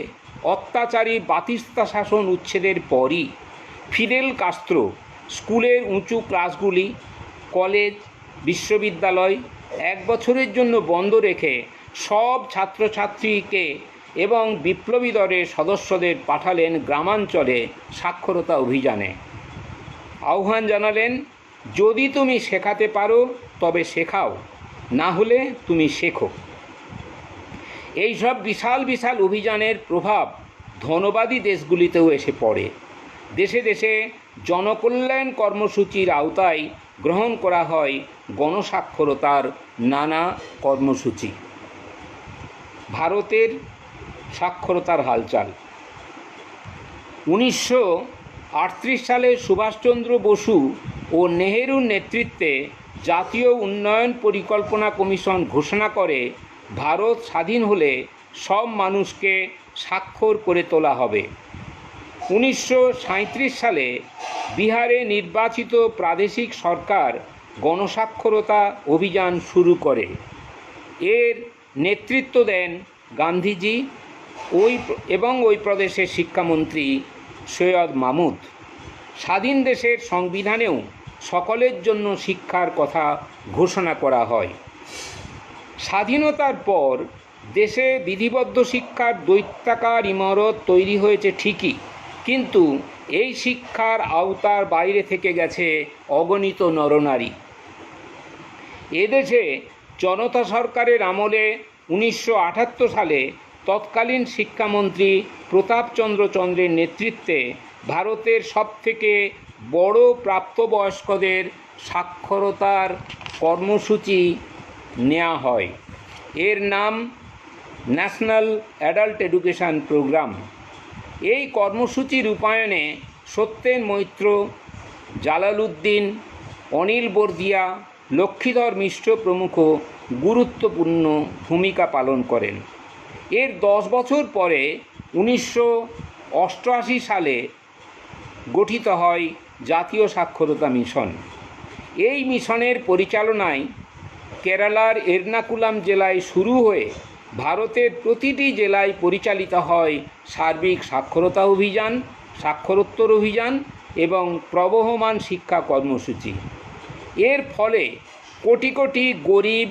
অত্যাচারী বাতিস্তা শাসন উচ্ছেদের পরই ফিদেল কাস্ত্রো স্কুলের উঁচু ক্লাসগুলি, কলেজ, বিশ্ববিদ্যালয় 1 বছরের জন্য বন্ধ রেখে সব ছাত্রছাত্রীকে এবং বিপ্লবী দলের সদস্যদের পাঠালেন গ্রামাঞ্চলে সাক্ষরতা অভিযানে। আহ্বান জানালেন, যদি তুমি শেখাতে পারো তবে শেখাও, না হলে তুমি শেখো। এইসব বিশাল বিশাল অভিযানের প্রভাব ধনবাদী দেশগুলিতেও এসে পড়ে। দেশে দেশে জনকল্যাণ কর্মসূচির আওতায় গ্রহণ করা হয় গণসাক্ষরতার নানা কর্মসূচি। ভারতের সাক্ষরতার হালচাল। 1938 সালে সুভাষচন্দ্র বসু ও নেহেরুর নেতৃত্বে জাতীয় উন্নয়ন পরিকল্পনা কমিশন ঘোষণা করে, ভারত স্বাধীন হলে সব মানুষকে স্বাক্ষর করে তোলা হবে। 1937 সালে বিহারে নির্বাচিত প্রাদেশিক সরকার গণসাক্ষরতা অভিযান শুরু করে। এর নেতৃত্ব দেন গান্ধীজি এবং ওই প্রদেশের শিক্ষামন্ত্রী সৈয়দ মাহমুদ। স্বাধীন দেশের সংবিধানেও সকলের জন্য শিক্ষার কথা ঘোষণা করা হয়। স্বাধীনতার পর দেশে বিধিবদ্ধ শিক্ষার দৈত্যাকার ইমারত তৈরি হয়েছে ঠিকই, কিন্তু এই শিক্ষার আওতার বাইরে থেকে গেছে অগণিত নরনারী। এদেশে জনতা সরকারের আমলে 1978 সালে তৎকালীন শিক্ষামন্ত্রী প্রতাপচন্দ্র চন্দ্রের নেতৃত্বে ভারতের সবথেকে বড় প্রাপ্তবয়স্কদের সাক্ষরতার কর্মসূচি নেওয়া হয়। এর নাম ন্যাশনাল অ্যাডাল্ট এডুকেশন প্রোগ্রাম। এই কর্মসূচি রূপায়ণে সত্যেন মৈত্র, জালালউদ্দিন, অনিল বর্দিয়া, লক্ষ্মীধর মিশ্র প্রমুখ গুরুত্বপূর্ণ ভূমিকা পালন করেন। এর 10 বছর পরে 1988 সালে গঠিত হয় জাতীয় সাক্ষরতা মিশন। এই মিশনের পরিচালনায় কেরালার এর্নাকুলাম জেলায় শুরু হয়ে ভারতের প্রতিটি জেলায় পরিচালিত হয় সার্বিক সাক্ষরতা অভিযান, সাক্ষরোত্তর অভিযান এবং প্রবহমান শিক্ষা কর্মসূচি। এর ফলে কোটি কোটি গরিব,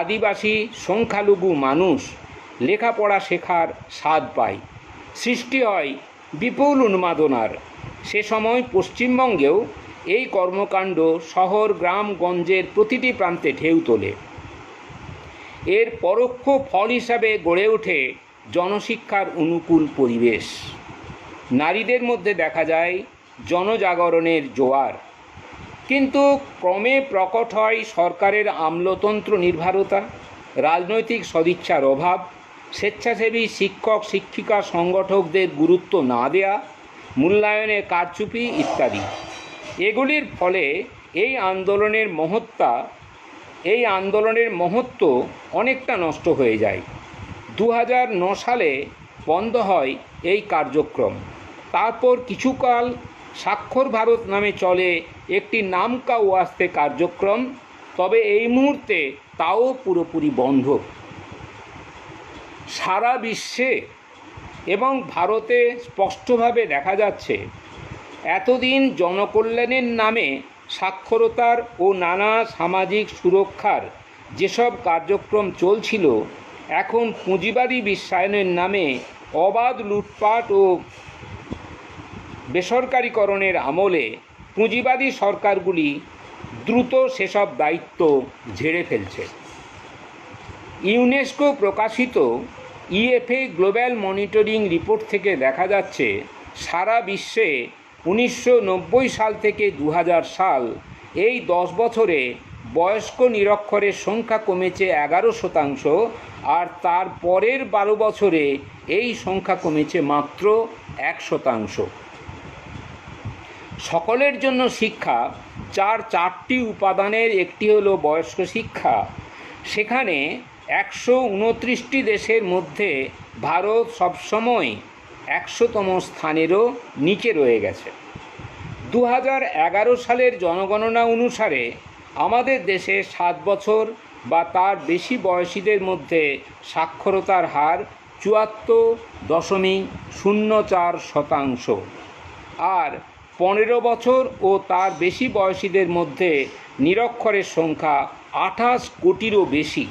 আদিবাসী, সংখ্যালঘু মানুষ লেখাপড়া শেখার স্বাদ পায়। সৃষ্টি হয় বিপুল উন্মাদনার। সে সময় পশ্চিমবঙ্গেও এই কর্মকাণ্ড শহর, গ্রাম, গঞ্জের প্রতিটি প্রান্তে ঢেউ তোলে। এর পরোক্ষ ফল হিসাবে গড়ে ওঠে জনশিক্ষার অনুকূল পরিবেশ। নারীদের মধ্যে দেখা যায় জনজাগরণের জোয়ার। কিন্তু ক্রমে প্রকট হয় সরকারের আমলাতন্ত্র নির্ভরতা, রাজনৈতিক সদিচ্ছার অভাব, স্বেচ্ছাসেবী শিক্ষক শিক্ষিকা সংগঠকদের গুরুত্ব না দেয়া, মূল্যায়নে কারচুপি ইত্যাদি। এগুলির ফলে এই আন্দোলনের মহত্ব অনেকটা নষ্ট হয়ে যায়। 2009 সালে বন্ধ হয় এই কার্যক্রম। তারপর কিছুকাল স্বাক্ষর ভারত নামে চলে একটি নামকা ওয়াস্তে কার্যক্রম, তবে এই মুহূর্তে তাও পুরোপুরি বন্ধ। সারা বিশ্বে এবং ভারতে স্পষ্টভাবে দেখা যাচ্ছে এতদিন জনকল্যাণের নামে সাক্ষরতার ও নানা সামাজিক সুরক্ষার যেসব কার্যক্রম চলছিল, এখন পুঁজিবাদী বিশ্বায়নের নামে অবাধ লুটপাট ও বেসরকারীকরণের আমলে পুঁজিবাদী সরকারগুলি দ্রুত সেসব দায়িত্ব ঝেড়ে ফেলছে। ইউনেস্কো প্রকাশিত ইএফএ গ্লোবাল মনিটরিং রিপোর্ট থেকে দেখা যাচ্ছে সারা বিশ্বে 1990 সাল থেকে 2000 সাল এই 10 বছরে বয়স্ক নিরক্ষরের সংখ্যা কমেছে 11%, আর তার পরের 12 বছরে এই সংখ্যা কমেছে মাত্র 1%। সকলের জন্য শিক্ষা চারটি উপাদানের একটি হলো বয়স্ক শিক্ষা। সেখানে 129টি দেশের মধ্যে ভারত সবসময় 100তম স্থানেরও নিচে রয়ে গেছে। 2011 সালের জনগণনা অনুসারে আমাদের দেশে 7 বছর বা তার বেশি বয়সীদের মধ্যে সাক্ষরতার হার 74.04%, আর 15 বছর ও তার বেশি বয়সীদের মধ্যে নিরক্ষরের সংখ্যা 28 কোটিরও বেশি।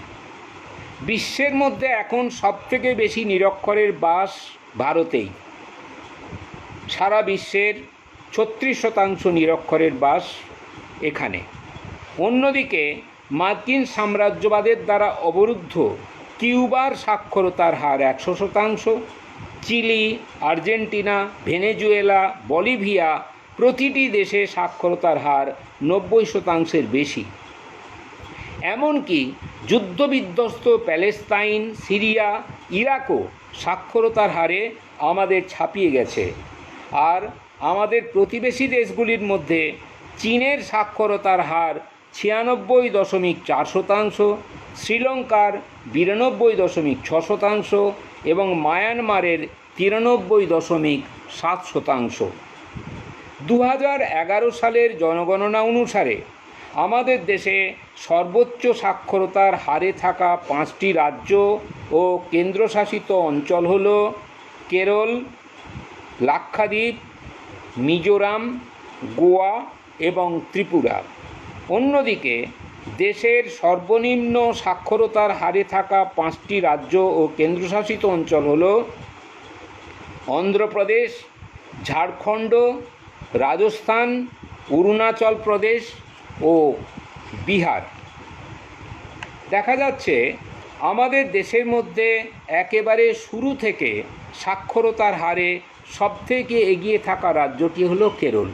বিশ্বের মধ্যে এখন সবথেকে বেশি নিরক্ষরের বাস ভারতেই। সারা বিশ্বের 36% নিরক্ষরের বাস এখানে। অন্যদিকে মার্কিন সাম্রাজ্যবাদের দ্বারা অবরুদ্ধ কিউবার সাক্ষরতার হার 100%, চিলি, আর্জেন্টিনা, ভেনেজুয়েলা, বলিভিয়া প্রতিটি দেশে সাক্ষরতার হার 90%-এর বেশি। এমনকি যুদ্ধবিধ্বস্ত প্যালেস্তাইন, সিরিয়া, ইরাকও সাক্ষরতার হারে আমাদের ছাপিয়ে গেছে। আর আমাদের প্রতিবেশী দেশগুলির মধ্যে চীনের সাক্ষরতার হার 96.4%, শ্রীলঙ্কার 92.6% এবং মায়ানমারের 93.7%। 2011 সালের জনগণনা অনুসারে আমাদের দেশে সর্বোচ্চ সাক্ষরতার হারে থাকা 5টি রাজ্য ও কেন্দ্রশাসিত অঞ্চল হল কেরল, লাক্ষাদ্বীপ, মিজোরাম, গোয়া এবং ত্রিপুরা। অন্যদিকে দেশের সর্বনিম্ন সাক্ষরতার হারে থাকা 5টি রাজ্য ও কেন্দ্রশাসিত অঞ্চল হল অন্ধ্রপ্রদেশ, ঝাড়খণ্ড, রাজস্থান, অরুণাচল প্রদেশ ও বিহার। দেখা যাচ্ছে আমাদের দেশের মধ্যে একেবারে শুরু থেকে সাক্ষরতার হারে সবথেকে এগিয়ে থাকা রাজ্যটি হলো কেরল।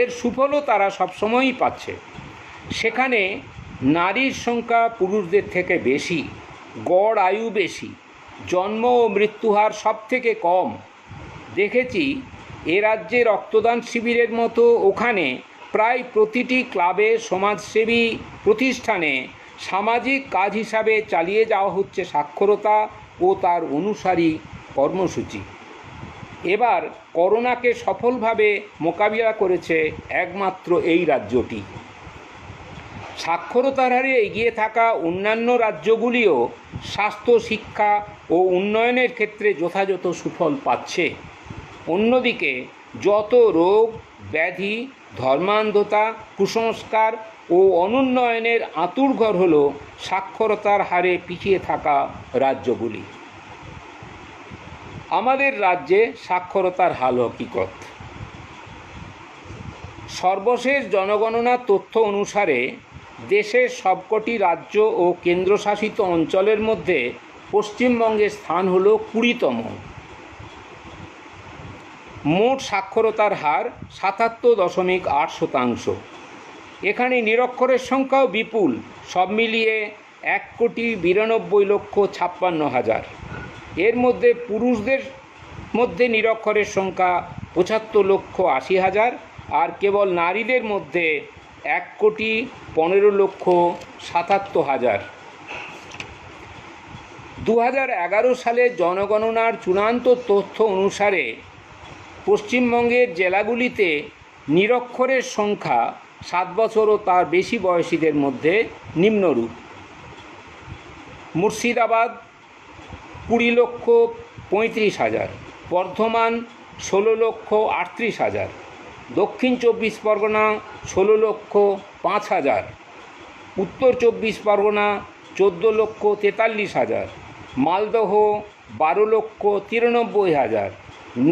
এর সুফলও তারা সবসময়ই পাচ্ছে। সেখানে নারীর সংখ্যা পুরুষদের থেকে বেশি, গড় আয়ু বেশি, জন্ম ও মৃত্যুহার সবথেকে কম। দেখেছি এ রাজ্যে রক্তদান শিবিরের মতো ওখানে প্রায় প্রতিটি ক্লাবে, সমাজসেবী প্রতিষ্ঠানে সামাজিক কাজ হিসাবে চালিয়ে যাওয়া হচ্ছে সাক্ষরতা ও তার অনুসারী কর্মসূচি। এবার করোনাকে সফলভাবে মোকাবিলা করেছে একমাত্র এই রাজ্যটি। সাক্ষরতার হারে এগিয়ে থাকা অন্যান্য রাজ্যগুলিও স্বাস্থ্য, শিক্ষা ও উন্নয়নের ক্ষেত্রে যথাযথ সুফল পাচ্ছে। অন্যদিকে যত রোগ ব্যাধি, ধর্মান্ধতা, কুসংস্কার ও অনুন্নয়নের আঁতুড়ঘর হল সাক্ষরতার হারে পিছিয়ে থাকা রাজ্যগুলি। আমাদের রাজ্যে সাক্ষরতার হাল হকিকত। সর্বশেষ জনগণনার তথ্য অনুসারে দেশের সবকটি রাজ্য ও কেন্দ্রশাসিত অঞ্চলের মধ্যে পশ্চিমবঙ্গের স্থান হল 20তম। মোট সাক্ষরতার হার 77.8%। এখানে নিরক্ষরের সংখ্যাও বিপুল, সব মিলিয়ে 1,92,56,000। এর মধ্যে পুরুষদের মধ্যে নিরক্ষরের সংখ্যা 75,80,000 আর কেবল নারীদের মধ্যে 1,15,77,000। 2011 সালের জনগণনার চূড়ান্ত তথ্য অনুসারে পশ্চিমবঙ্গের জেলাগুলিতে নিরক্ষরের সংখ্যা 7 বছর ও তার বেশি বয়সীদের মধ্যে নিম্নরূপ: মুর্শিদাবাদ 20,35,000, বর্ধমান 16,38,000, দক্ষিণ 24 পরগনা 16,05,000, উত্তর 24 পরগনা 14,43,000, মালদহ 12,93,000,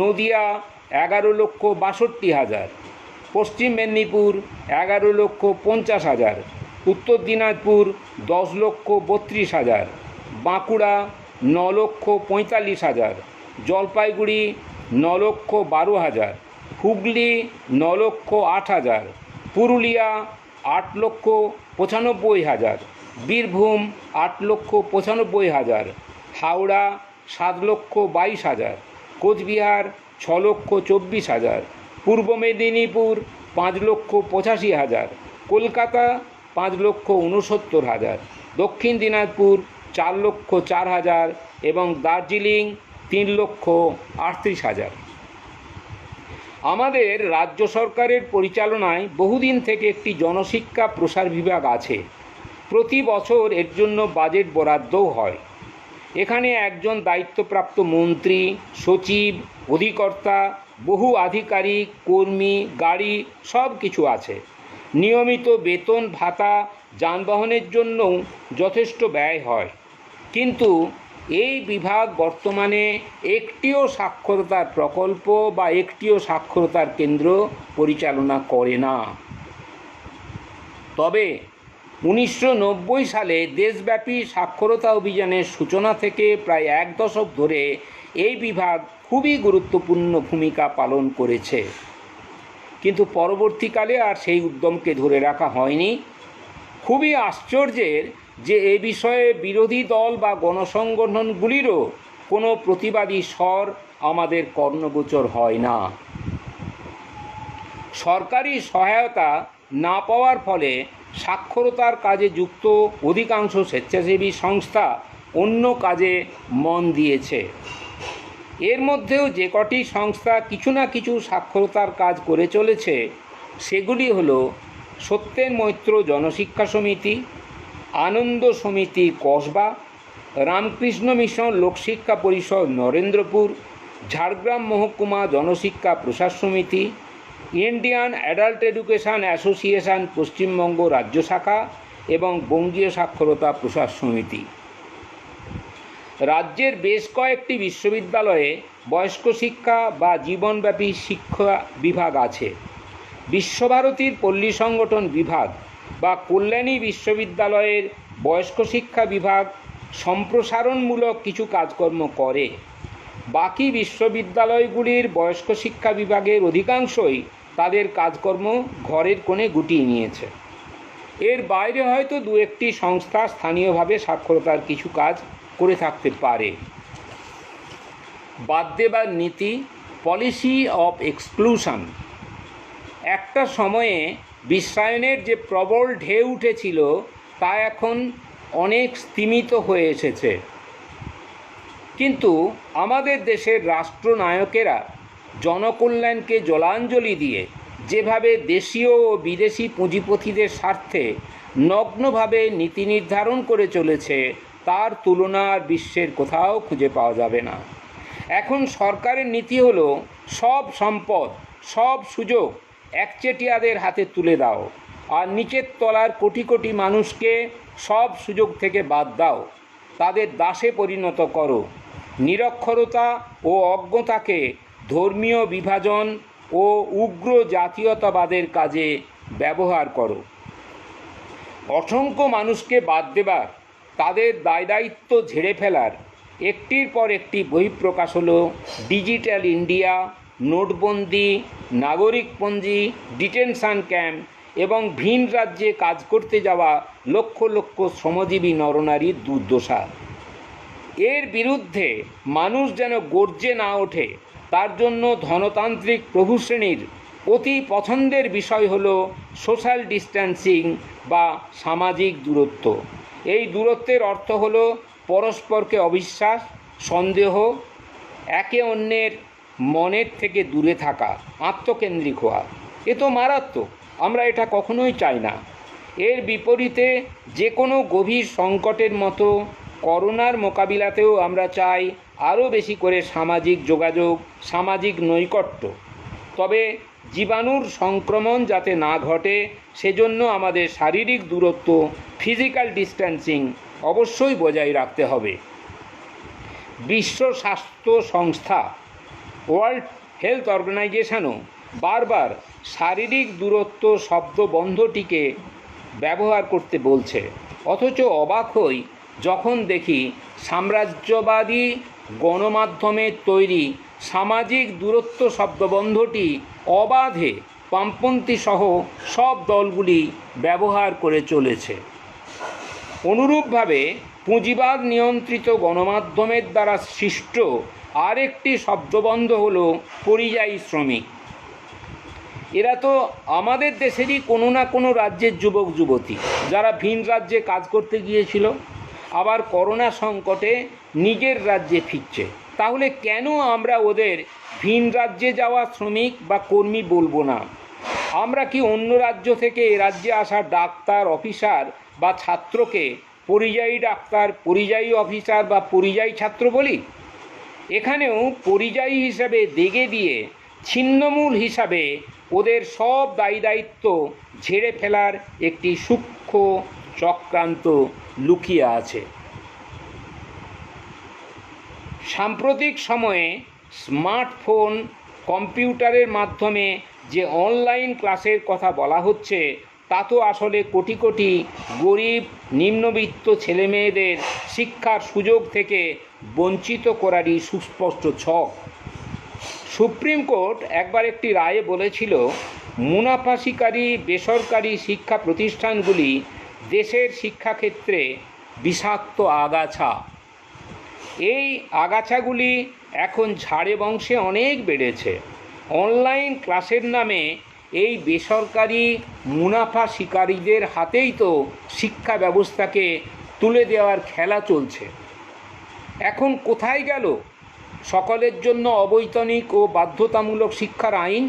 নদিয়া 11,62,000, পশ্চিম মেদিনীপুর 11,50,000, উত্তর দিনাজপুর 10,32,000, বাঁকুড়া 9,45,000, জলপাইগুড়ি 9,12,000, হুগলি 9,08,000, পুরুলিয়া 8,95,000, বীরভূম 8,95,000, হাওড়া 7,22,000, কোচবিহার 6,24,000, পূর্ব মেদিনীপুর 5,85,000, কলকাতা 5,69,000, দক্ষিণ দিনাজপুর 4,04,000 এবং দার্জিলিং 3,38,000। আমাদের রাজ্য সরকারের পরিচালনায় বহুদিন থেকে একটি জনশিক্ষা প্রসার বিভাগ আছে। প্রতি বছর এর জন্য বাজেট বরাদ্দও হয়। এখানে একজন দায়িত্বপ্রাপ্ত মন্ত্রী, সচিব, অধিকর্তা, বহু আধিকারিক, কর্মী, গাড়ি সব কিছু আছে। নিয়মিত বেতন ভাতা, যানবাহনের জন্যও যথেষ্ট ব্যয় হয়। কিন্তু এই বিভাগ বর্তমানে একটিও সাক্ষরতার প্রকল্প বা একটিও সাক্ষরতার কেন্দ্র পরিচালনা করে না। তবে 1990 সালে দেশব্যাপী সাক্ষরতা অভিযানের সূচনা থেকে প্রায় 1 দশক ধরে এই বিভাগ খুবই গুরুত্বপূর্ণ ভূমিকা পালন করেছে। কিন্তু পরবর্তীকালে আর সেই উদ্যমকে ধরে রাখা হয়নি। খুবই আশ্চর্যের যে এ বিষয়ে বিরোধী দল বা গণসংগঠনগুলিরও কোনো প্রতিবাদী স্বর আমাদের কর্ণগোচর হয় না। সরকারি সহায়তা না পাওয়ার ফলে সাক্ষরতার কাজে যুক্ত অধিকাংশ স্বেচ্ছাসেবী সংস্থা অন্য কাজে মন দিয়েছে। এর মধ্যেও যে কটি সংস্থা কিছু না কিছু সাক্ষরতার কাজ করে চলেছে সেগুলি হলো সত্যেন মৈত্র জনশিক্ষা সমিতি, আনন্দ সমিতি কসবা, রামকৃষ্ণ মিশন লোকশিক্ষা পরিষদ নরেন্দ্রপুর, ঝাড়গ্রাম মহকুমা জনশিক্ষা প্রসার সমিতি, Indian adult education association Paschimbanga রাজ্য শাখা এবং বঙ্গীয় সাক্ষরতা প্রসার সমিতি। রাজ্যের বেশ কয়েকটি বিশ্ববিদ্যালয়ে বয়স্ক শিক্ষা বা জীবনব্যাপী শিক্ষা বিভাগ আছে। বিশ্বভারতীর পল্লী সংগঠন বিভাগ বা কল্যাণী বিশ্ববিদ্যালয়ের বয়স্ক শিক্ষা বিভাগ সম্প্রসারণমূলক কিছু কাজকর্ম করে। বাকি বিশ্ববিদ্যালয়গুলির বয়স্ক শিক্ষা বিভাগের অধিকাংশই তাদের কাজকর্ম ঘরের কোণে গুটিয়ে নিয়েছে। এর বাইরে হয়তো দু একটি সংস্থা স্থানীয়ভাবে সাক্ষরতার কিছু কাজ করে থাকতে পারে। বাদ দেবার নীতি, পলিসি অফ এক্সক্লুশন। একটা সময়ে বিশ্বায়নের যে প্রবল ঢেউ উঠেছিল তা এখন অনেক স্তিমিত হয়ে এসেছে। কিন্তু আমাদের দেশের রাষ্ট্রনায়কেরা জনকল্যাণকে জলাঞ্জলি দিয়ে যেভাবে দেশীয় ও বিদেশি পুঁজিপতিদের স্বার্থে নগ্নভাবে নীতি নির্ধারণ করে চলেছে তার তুলনা আর বিশ্বের কোথাও খুঁজে পাওয়া যাবে না। এখন সরকারের নীতি হলো সব সম্পদ, সব সুযোগ একচেটিয়াদের হাতে তুলে দাও আর নিচের তলার কোটি কোটি মানুষকে সব সুযোগ থেকে বাদ দাও, তাদের দাসে পরিণত করো, নিরক্ষরতা ও অজ্ঞতাকে ধর্মীয় বিভাজন ও উগ্র জাতীয়তাবাদের কাজে ব্যবহার করো। অসংখ্য মানুষকে বাদ দেবার, তাদের দায়দায়িত্ব ঝেড়ে ফেলার একটির পর একটি বহিঃপ্রকাশ হলো ডিজিটাল ইন্ডিয়া, নোটবন্দি, নাগরিকপঞ্জি, ডিটেনশন ক্যাম্প এবং ভিন রাজ্যে কাজ করতে যাওয়া লক্ষ লক্ষ শ্রমজীবী নরনারীর দুর্দশা। এর বিরুদ্ধে মানুষ যেন গর্জে না ওঠে তার জন্য ধনতান্ত্রিক প্রভুশ্রেণীর অতি পছন্দের বিষয় হলো সোশ্যাল ডিস্ট্যান্সিং বা সামাজিক দূরত্ব। এই দূরত্বের অর্থ হলো পরস্পরকে অবিশ্বাস, সন্দেহ, একে অন্যের মনের থেকে দূরে থাকা, আত্মকেন্দ্রিক হওয়া। এ তো মারাত্মক, আমরা এটা কখনোই চাই না। এর বিপরীতে যে কোনো গভীর সংকটের মতো করোনার মোকাবিলাতেও আমরা চাই আরও বেশি করে সামাজিক যোগাযোগ, সামাজিক নৈকট্য। তবে জীবাণুর সংক্রমণ যাতে না ঘটে সেজন্য আমাদের শারীরিক দূরত্ব, ফিজিক্যাল ডিস্ট্যান্সিং অবশ্যই বজায় রাখতে হবে। বিশ্ব স্বাস্থ্য সংস্থা, ওয়ার্ল্ড হেলথ অর্গানাইজেশনও বারবার শারীরিক দূরত্ব শব্দবন্ধটিকে ব্যবহার করতে বলছে। অথচ অবাক হই যখন দেখি সাম্রাজ্যবাদী গণমাধ্যমের তৈরি সামাজিক দূরত্ব শব্দবন্ধটি অবাধে বামপন্থী সহ সব দলগুলি ব্যবহার করে চলেছে। অনুরূপভাবে পুঁজিবাদ নিয়ন্ত্রিত গণমাধ্যমের দ্বারা সৃষ্ট আরেকটি শব্দবন্ধ হল পরিযায়ী শ্রমিক। এরা তো আমাদের দেশেরই কোনো না কোনো রাজ্যের যুবক যুবতী, যারা ভিন রাজ্যে কাজ করতে গিয়েছিল, আবার করোনা সংকটে নিজের রাজ্যে ফিরছে। তাহলে কেন আমরা ওদের ভিন রাজ্যে যাওয়া শ্রমিক বা কর্মী বলবো না? আমরা কি অন্য রাজ্য থেকে এ রাজ্যে আসা ডাক্তার, অফিসার বা ছাত্রকে পরিযায়ী ডাক্তার, পরিযায়ী অফিসার বা পরিযায়ী ছাত্র বলি? এখানেও পরিযায়ী হিসাবে দেগে দিয়ে ছিন্নমূল হিসাবে ওদের সব দায়ী দায়িত্ব ঝেড়ে ফেলার একটি সূক্ষ্ম চক্রান্ত লুকিয়ে আছে। সাম্প্রতিক সময়ে স্মার্টফোন, কম্পিউটারের মাধ্যমে যে অনলাইন ক্লাসের কথা বলা হচ্ছে, তা তো আসলে কোটি কোটি গরিব নিম্নবিত্ত ছেলেমেয়েদের শিক্ষার সুযোগ থেকে বঞ্চিত করারই সুস্পষ্ট ছক। সুপ্রিম কোর্ট একবার একটি রায়ে বলেছিল, মুনাফাশিকারী বেসরকারি শিক্ষা প্রতিষ্ঠানগুলি দেশের শিক্ষাক্ষেত্রে বিষাক্ত আগাছা। এই আগাছাগুলি এখন ঝাড়ে বংশে অনেক বেড়েছে। অনলাইন ক্লাসের নামে এই বেসরকারি মুনাফা শিকারীদের হাতেই তো শিক্ষা ব্যবস্থাকে তুলে দেওয়ার খেলা চলছে। এখন কোথায় গেল সকলের জন্য অবৈতনিক ও বাধ্যতামূলক শিক্ষার আইন?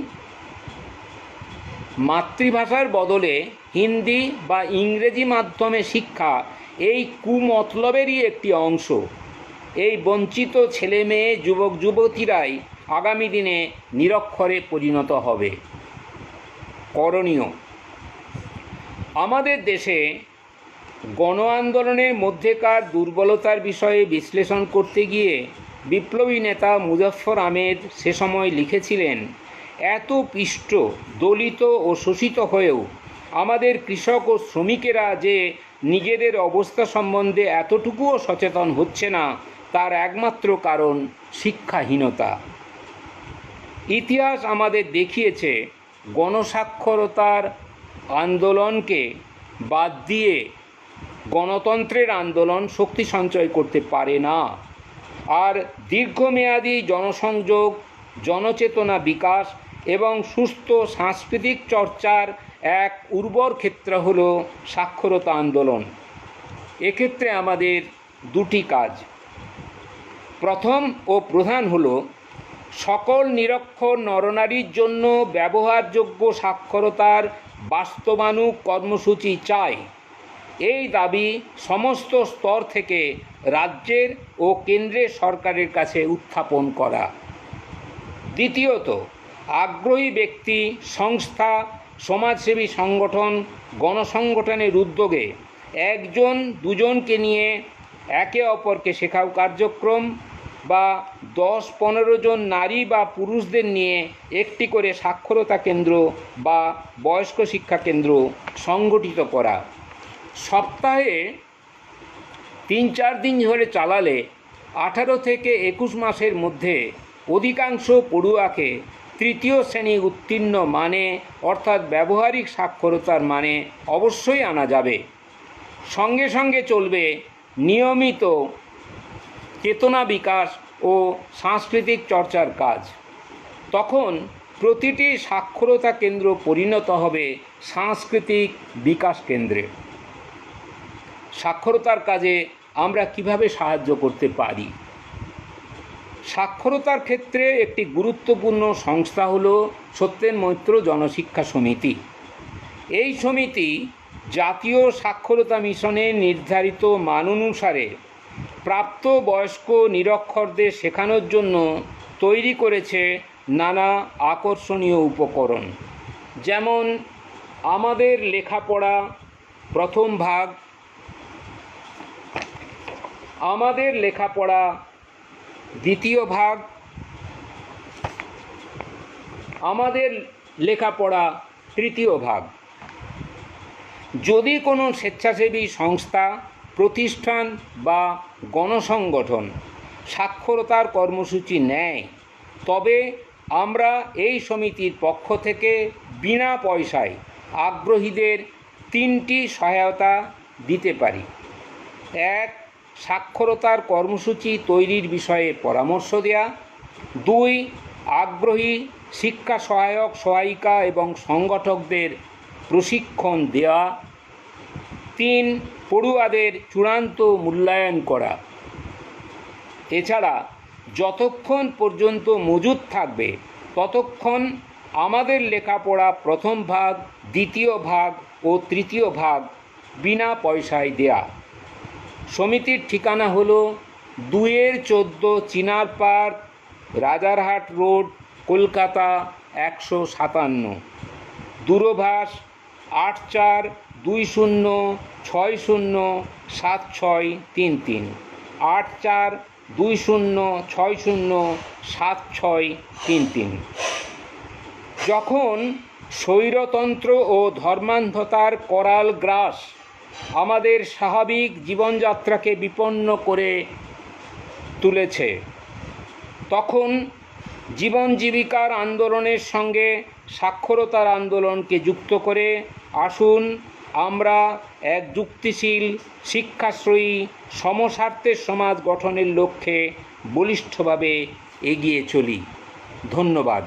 মাতৃভাষার বদলে হিন্দি বা ইংরেজি মাধ্যমে শিক্ষা এই কুমতলবেরই একটি অংশ। এই বঞ্চিত ছেলে মেয়ে, যুবক যুবতীরাই আগামী দিনে নিরক্ষরে পরিণত হবে। করণীয়: আমাদের দেশে গণ আন্দোলনের মধ্যেকার দুর্বলতার বিষয়ে বিশ্লেষণ করতে গিয়ে বিপ্লবী নেতা মুজফ্ফর আহমেদ সে সময় লিখেছিলেন, এত পিষ্ট, দলিত ও শোষিত হয়েও আমাদের কৃষক ও শ্রমিকেরা যে নিজেদের অবস্থা সম্বন্ধে এতটুকুও সচেতন হচ্ছে না, তার একমাত্র কারণ শিক্ষাহীনতা। ইতিহাস আমাদের দেখিয়েছে, গণস্বাক্ষরতার আন্দোলনকে বাদ দিয়ে গণতন্ত্রের আন্দোলন শক্তি সঞ্চয় করতে পারে না। আর দীর্ঘমেয়াদী জনসংযোগ, জনচেতনা বিকাশ এবং সুস্থ সাংস্কৃতিক চর্চার এক উর্বর ক্ষেত্র হল সাক্ষরতা আন্দোলন। এক্ষেত্রে আমাদের দুটি কাজ। প্রথম ও প্রধান হল, সকল নিরক্ষর নরনারীর জন্য ব্যবহারযোগ্য সাক্ষরতার বাস্তবায়ন কর্মসূচি চাই। এই দাবি সমস্ত স্তর থেকে রাজ্যের ও কেন্দ্রের সরকারের কাছে উত্থাপন করা। দ্বিতীয়ত, আগ্রহী ব্যক্তি, সংস্থা, সমাজসেবী সংগঠন, গণসংগঠনের উদ্যোগে একজন দুজনকে নিয়ে একে অপরকে শেখাও কার্যক্রম বা 10-15 জন নারী বা পুরুষদের নিয়ে একটি করে সাক্ষরতা কেন্দ্র বা বয়স্ক শিক্ষা কেন্দ্র সংগঠিত করা। সপ্তাহে 3-4 দিন ধরে চালালে 18 থেকে 21 মাসের মধ্যে অধিকাংশ পড়ুয়াকে তৃতীয় শ্রেণী উত্তীর্ণ মানে অর্থাৎ ব্যবহারিক সাক্ষরতার মানে অবশ্যই আনা যাবে। সঙ্গে সঙ্গে চলবে নিয়মিত চেতনা বিকাশ ও সাংস্কৃতিক চর্চার কাজ। তখন প্রতিটি সাক্ষরতা কেন্দ্র পরিণত হবে সাংস্কৃতিক বিকাশ কেন্দ্রে। সাক্ষরতার কাজে আমরা কিভাবে সাহায্য করতে পারি? সাক্ষরতার ক্ষেত্রে একটি গুরুত্বপূর্ণ সংস্থা হল সত্যেন মৈত্র জনশিক্ষা সমিতি। এই সমিতি জাতীয় সাক্ষরতা মিশনের নির্ধারিত মান অনুসারে প্রাপ্তবয়স্ক নিরক্ষরদের শেখানোর জন্য তৈরি করেছে নানা আকর্ষণীয় উপকরণ, যেমন আমাদের লেখাপড়া প্রথম ভাগ, আমাদের লেখাপড়া দ্বিতীয় ভাগ, আমাদের লেখাপড়া তৃতীয় ভাগ। যদি কোনো স্বেচ্ছাসেবী সংস্থা, প্রতিষ্ঠান বা গণসংগঠন সাক্ষরতার কর্মসূচি নেয়, তবে আমরা এই সমিতির পক্ষ থেকে বিনা পয়সায় আগ্রহীদের 3টি সহায়তা দিতে পারি। 1. সাক্ষরতার কর্মসূচি তৈরির বিষয়ে পরামর্শ দেওয়া। 2. আগ্রহী শিক্ষা সহায়ক, সহায়িকা এবং সংগঠকদের প্রশিক্ষণ দেওয়া। 3. পড়ুয়াদের চূড়ান্ত মূল্যায়ন করা। এছাড়া যতক্ষণ পর্যন্ত মজুদ থাকবে ততক্ষণ আমাদের লেখাপড়া প্রথম ভাগ, দ্বিতীয় ভাগ ও তৃতীয় ভাগ বিনা পয়সায় দেয়া। সমিতির ঠিকানা হল 2-14 চিনার পার্ক, রাজারহাট রোড, কলকাতা 157। দূরভাষ 8420607633, 8420607633। যখন স্বৈরতন্ত্র ও ধর্মান্ধতার করাল গ্রাস আমাদের স্বাভাবিক জীবনযাত্রাকে বিপন্ন করে তুলেছে, তখন জীবন জীবিকার আন্দোলনের সঙ্গে সাক্ষরতার আন্দোলনকে যুক্ত করে আসুন আমরা এক যুক্তিশীল, শিক্ষাশ্রয়ী, সমস্বার্থের সমাজ গঠনের লক্ষ্যে বলিষ্ঠভাবে এগিয়ে চলি। ধন্যবাদ।